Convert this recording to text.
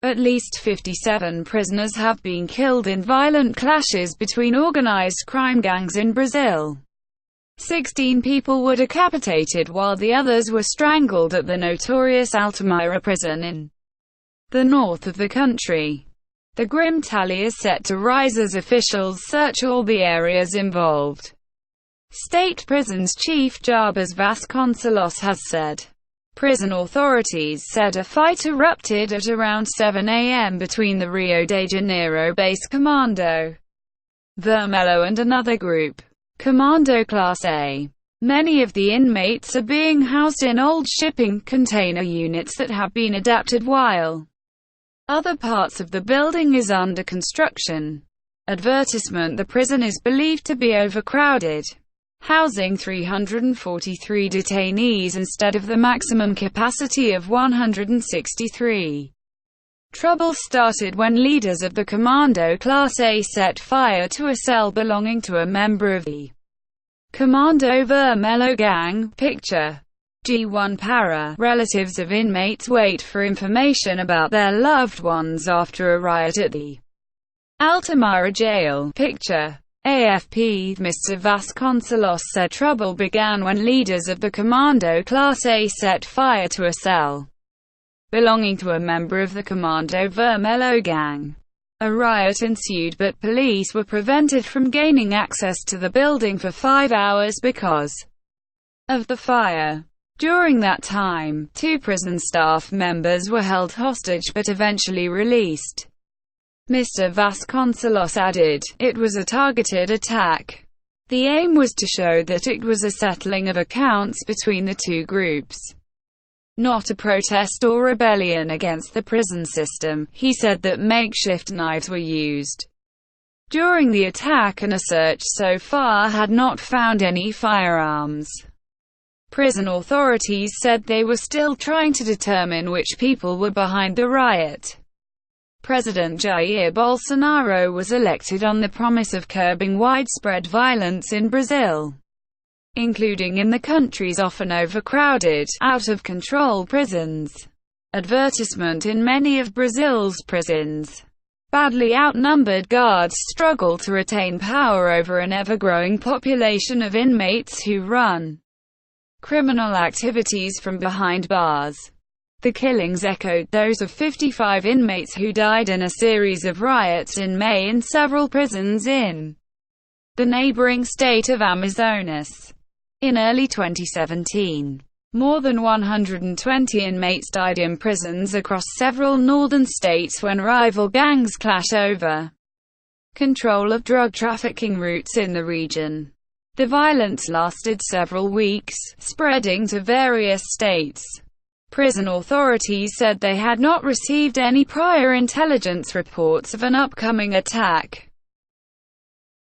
At least 57 prisoners have been killed in violent clashes between organized crime gangs in Brazil. 16 people were decapitated while the others were strangled at the notorious Altamira prison in the north of the country. The grim tally is set to rise as officials search all the areas involved. State Prisons Chief Jarbas Vasconcelos has said. Prison authorities said a fight erupted at around 7 a.m. between the Rio de Janeiro-based Commando Vermelho and another group, Commando Class A. Many of the inmates are being housed in old shipping container units that have been adapted while other parts of the building is under construction. Advertisement: the prison is believed to be overcrowded, housing 343 detainees instead of the maximum capacity of 163. Trouble started when leaders of the Commando Class A set fire to a cell belonging to a member of the Commando Vermelho gang. Picture G1 Para. Relatives of inmates wait for information about their loved ones after a riot at the Altamira jail. Picture AFP. Mr. Vasconcelos said trouble began when leaders of the Commando Class A set fire to a cell belonging to a member of the Commando Vermelho gang. A riot ensued, but police were prevented from gaining access to the building for 5 hours because of the fire. During that time, 2 prison staff members were held hostage but eventually released. Mr. Vasconcelos added, "It was a targeted attack. The aim was to show that it was a settling of accounts between the two groups, not a protest or rebellion against the prison system." He said that makeshift knives were used during the attack and a search so far had not found any firearms. Prison authorities said they were still trying to determine which people were behind the riot. President Jair Bolsonaro was elected on the promise of curbing widespread violence in Brazil, including in the country's often overcrowded, out-of-control prisons. Advertisement: in many of Brazil's prisons, badly outnumbered guards struggle to retain power over an ever-growing population of inmates who run criminal activities from behind bars. The killings echoed those of 55 inmates who died in a series of riots in May in several prisons in the neighboring state of Amazonas. In early 2017, more than 120 inmates died in prisons across several northern states when rival gangs clash over control of drug trafficking routes in the region. The violence lasted several weeks, spreading to various states. Prison authorities said they had not received any prior intelligence reports of an upcoming attack.